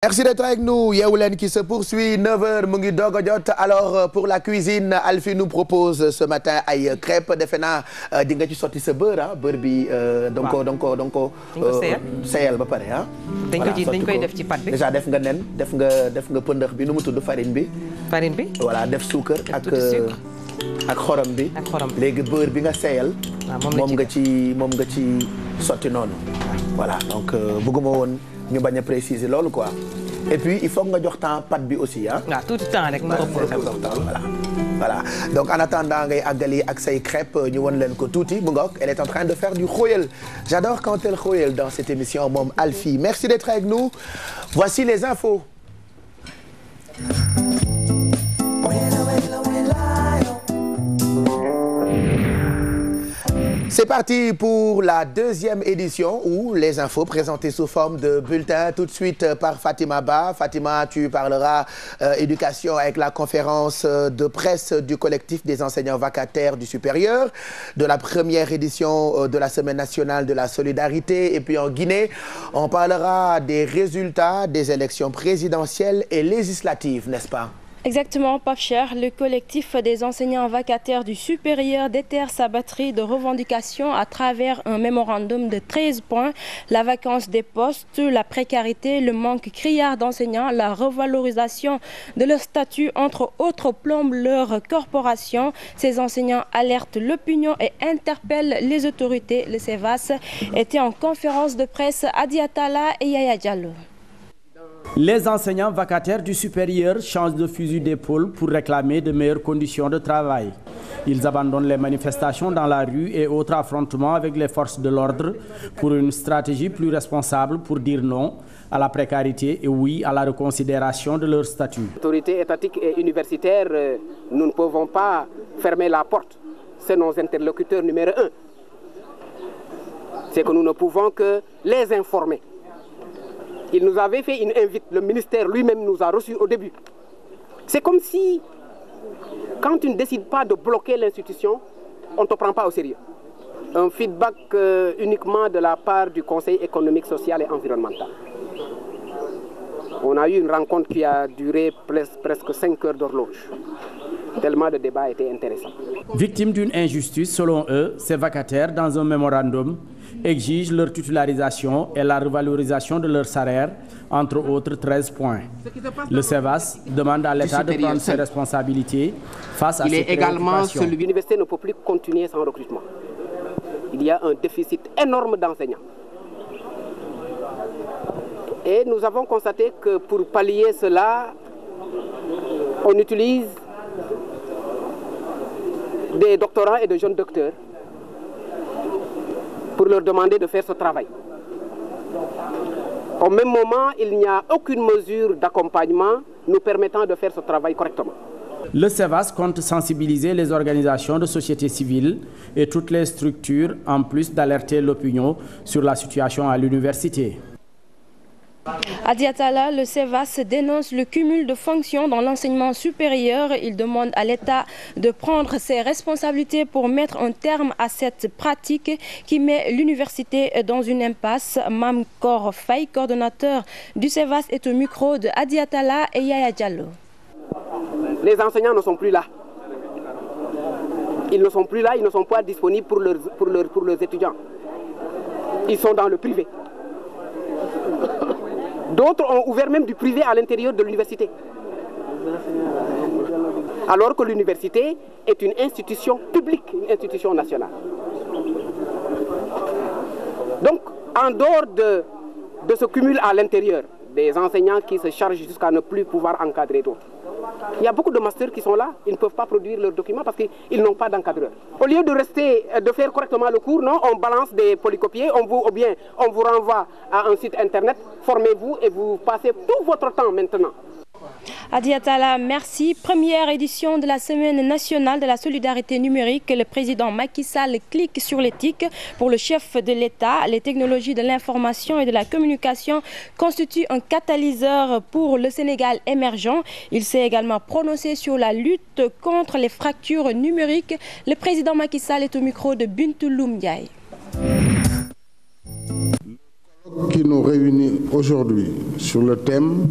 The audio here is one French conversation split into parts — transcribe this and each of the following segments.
Merci d'être avec nous. Yeewu Leen qui se poursuit 9h mu ngi doog a jot. Alors pour la cuisine, Alfie nous propose ce matin ay crêpes. Defe naa di nga ci sotti sa beurre ah beurre bi. donc seyal ba pare ah. dañ koy def ci pâte bi. déjà def nga nen def nga pëndëx bi nu mu tudd farine bi. farine bi. voilà def suukar ak xorom bi. léegi beurre bi nga seyal. moom nga ci sotti noonu. voilà donc bëgguma woon. ñu bañ a préciser loolu quoi et puis il faut nga jox temps pâte bi aussi ah. waaw tout le temps rek moo voilà donc en attendant ngay àggali ak say crêpes ñu won leen ko tuuti mu ngoog elle est en train de faire du xoyel j'adore quand elle xoyel dans cette émission moom Alfie merci d'être avec nous voici les infos. C'est parti pour la deuxième édition où les infos présentées sous forme de bulletins tout de suite par Fatima Ba. Fatima, tu parleras éducation avec la conférence de presse du collectif des enseignants vacataires du supérieur, de la première édition de la Semaine nationale de la solidarité. Et puis en Guinée, on parlera des résultats des élections présidentielles et législatives, n'est-ce pas? Exactement, Pape Cheikh. Le collectif des enseignants vacataires du supérieur déterre sa batterie de revendications à travers un mémorandum de 13 points. La vacance des postes, la précarité, le manque criard d'enseignants, la revalorisation de leur statut, entre autres, plombent leur corporation. Ces enseignants alertent l'opinion et interpellent les autorités. Le CEVAS était en conférence de presse à Diatala et Yaya Diallo. Les enseignants vacataires du supérieur changent de fusil d'épaule pour réclamer de meilleures conditions de travail. Ils abandonnent les manifestations dans la rue et autres affrontements avec les forces de l'ordre pour une stratégie plus responsable pour dire non à la précarité et oui à la reconsidération de leur statut. Autorités étatiques et universitaires, nous ne pouvons pas fermer la porte. C'est nos interlocuteurs numéro 1. C'est que nous ne pouvons que les informer. Il nous avait fait une invite, le ministère lui-même nous a reçus au début. C'est comme si, quand tu ne décides pas de bloquer l'institution, on ne te prend pas au sérieux. Un feedback uniquement de la part du Conseil économique, social et environnemental. On a eu une rencontre qui a duré presque 5 heures d'horloge. Tellement le débat était intéressant. Victimes d'une injustice, selon eux, ces vacataires, dans un mémorandum, exigent leur titularisation et la revalorisation de leur salaire, entre autres 13 points. Le CEVAS demande à l'État de prendre ses responsabilités face à ces préoccupations. L'université ne peut plus continuer sans recrutement. Il y a un déficit énorme d'enseignants. Et nous avons constaté que pour pallier cela, on utilise des doctorants et de jeunes docteurs pour leur demander de faire ce travail. Au même moment, il n'y a aucune mesure d'accompagnement nous permettant de faire ce travail correctement. Le CEVAS compte sensibiliser les organisations de société civile et toutes les structures, en plus d'alerter l'opinion sur la situation à l'université. À Diatala, le CEVAS dénonce le cumul de fonctions dans l'enseignement supérieur. Il demande à l'État de prendre ses responsabilités pour mettre un terme à cette pratique qui met l'université dans une impasse. Mam Kor Faye, coordonnateur du CEVAS, est au micro de Adiatala et Yaya Diallo. Les enseignants ne sont plus là. Ils ne sont plus là, ils ne sont pas disponibles pour leurs étudiants. Ils sont dans le privé. D'autres ont ouvert même du privé à l'intérieur de l'université. Alors que l'université est une institution publique, une institution nationale. Donc, en dehors de ce cumul à l'intérieur, des enseignants qui se chargent jusqu'à ne plus pouvoir encadrer d'autres. Il y a beaucoup de masters qui sont là, ils ne peuvent pas produire leurs documents parce qu'ils n'ont pas d'encadreur. Au lieu de faire correctement le cours, non, on balance des polycopiés, on vous renvoie à un site internet, formez-vous et vous passez tout votre temps maintenant. Adiatala, merci. Première édition de la Semaine nationale de la solidarité numérique. Le président Macky Sall clique sur l'éthique. Pour le chef de l'État, les technologies de l'information et de la communication constituent un catalyseur pour le Sénégal émergent. Il s'est également prononcé sur la lutte contre les fractures numériques. Le président Macky Sall est au micro de Bintou Loum Ndiaye. qui nous réunit aujourd'hui sur le thème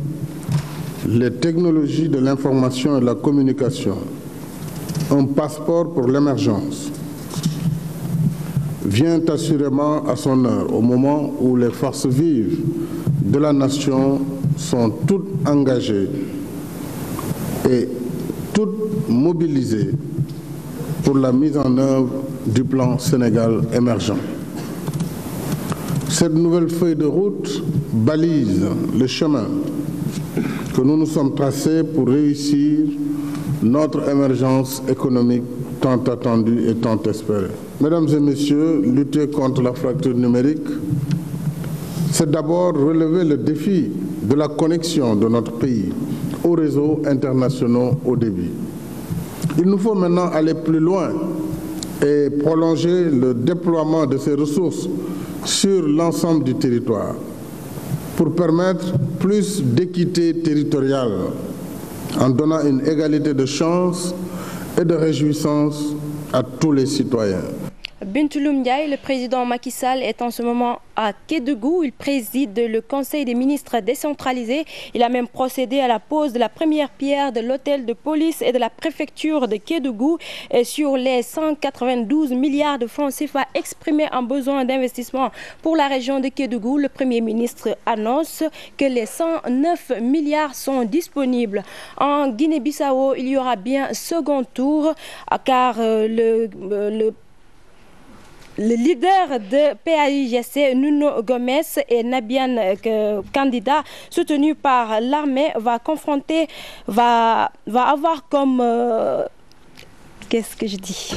« Les technologies de l'information et de la communication, un passeport pour l'émergence » vient assurément à son heure, au moment où les forces vives de la nation sont toutes engagées et toutes mobilisées pour la mise en œuvre du plan Sénégal émergent. Cette nouvelle feuille de route balise le chemin que nous nous sommes tracés pour réussir notre émergence économique tant attendue et tant espérée. Mesdames et messieurs, lutter contre la fracture numérique, c'est d'abord relever le défi de la connexion de notre pays aux réseaux internationaux haut débit. Il nous faut maintenant aller plus loin et prolonger le déploiement de ces ressources sur l'ensemble du territoire pour permettre plus d'équité territoriale en donnant une égalité de chances et de réjouissance à tous les citoyens. Bintou Ndiaye, le président Macky Sall est en ce moment à Kédougou. Il préside le Conseil des ministres décentralisé. Il a même procédé à la pose de la première pierre de l'hôtel de police et de la préfecture de Kédougou. Et sur les 192 milliards de francs CFA exprimés en besoin d'investissement pour la région de Kédougou, le Premier ministre annonce que les 109 milliards sont disponibles. En Guinée-Bissau, il y aura bien second tour car le leader de PAIGC, Nuno Gomes et Nabian, candidat soutenu par l'armée, va avoir comme... qu'est-ce que je dis?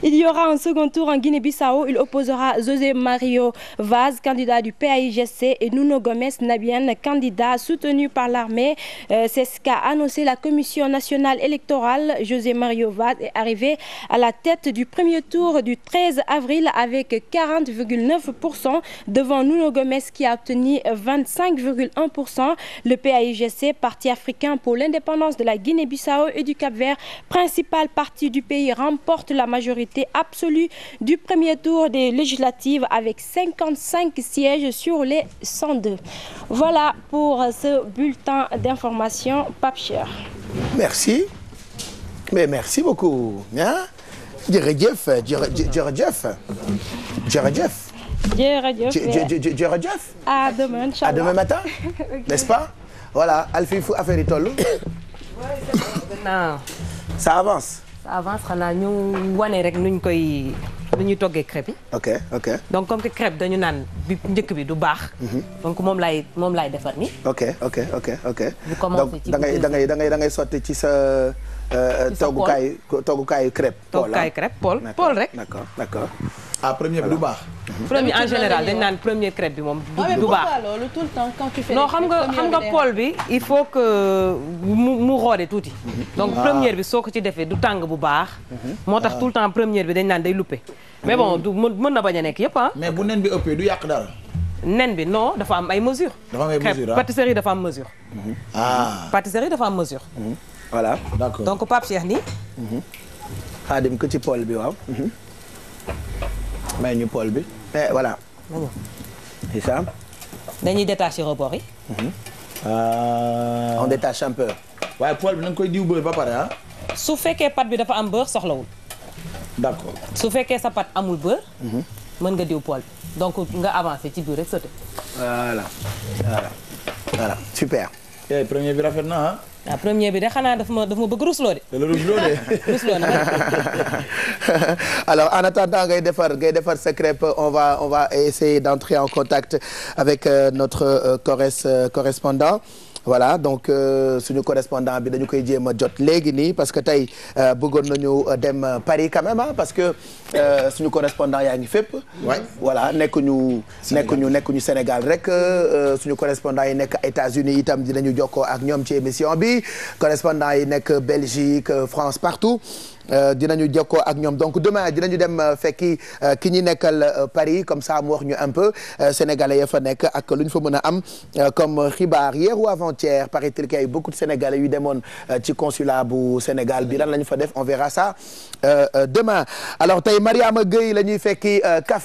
Il y aura un second tour en Guinée-Bissau. Il opposera José Mario Vaz, candidat du PAIGC, et Nuno Gomes Nabian, candidat soutenu par l'armée. C'est ce qu'a annoncé la Commission nationale électorale. José Mario Vaz est arrivé à la tête du premier tour du 13 avril avec 40,9% devant Nuno Gomes qui a obtenu 25,1%. Le PAIGC, Parti africain pour l'indépendance de la Guinée-Bissau et du Cap-Vert, principal parti du pays, remporte la majorité absolue du premier tour des législatives avec 55 sièges sur les 102. Voilà pour ce bulletin d'information. Pape Cheikh. Merci. Mais merci beaucoup. Hein? Jërëjëf. À demain, Inch'Allah. À demain matin, n'est-ce pas? Voilà, Alfie, fu affaire yi toll. Ça avance. Ça avance xanaa ñu wane rek nu ñuy toggee crêpe yi. ok. donc comme que crêpe dañu naan bi njëkk bi du baax. donc moom laay defar ni. ok. bu commencé ci donc da ngay sotti ci sa. toggukaayu crêpe. Paul rek. d'accord. ah premier bi du baax. premier en général dañ naan premier crêpe bi moom du baax. loolu tout le temps quand tu fais. non xam nga Paul bi il faut que mu roode tuuti. donc première bi soo ko ci defee du tàng bu baax. moo tax tout le temps première bi dañ naan day luppe. mais bon du mën na bañ a nekk yëpp ah. mais bu nen bi ëppee du yàq dara. nen bi non dafa am ay mesures. Pâtisserie dafa am mesure. Pâtisserie dafa am mesure. voilà d'accord donc Pape Cheikh nii. xaadim ko ci Paul bi waaw. may ñu Paul bi mais voilà. Hicham. dañuy détacher rebord yi. On détache un peu. waaye Paul bi na nga koy diw beurre ba pare ah. su fekkee pâte bi dafa am beurre soxlawul. d'accord su fekkee sa pâte amul beurre. mën nga diw Paul bi donc nga avancer ci biir rek sauté. voilà super. premier bi rafet na ah. waaw premier bi de xanaa daf ma bëgg rusloo de. rusloo na alors en attendant ngay defar sa crêpe on va essayer d'entrer en contact avec notre correspondant. voilà donc suñu correspondant bi dañu koy jéem a jot léegi nii parce que tey bëggoon nañu dem Paris quand même parce que suñu correspondant yaa ngi fépp. voilà nekkuñu Sénégal rek suñu correspondant yi nekk États-Unis itam dinañu jokkoo ak ñoom ci émission bi correspondant yi nekk Belgique France partout. dinañu jokkoo ak ñoom donc demain dinañu dem fekki ki ñi nekkal Paris comme ça mu wax ñu un peu sénégalais ya fa nekk ak lu ñu fa mën a am comme xibaar hier ou avant-hier paraît-il qu'il y a eu beaucoup de sénégalais yu demoon ci consulat bu Sénégal bi lan la ñu fa def on verra ça demain alors tey Mariama Gueye la ñuy fekki Kaffrine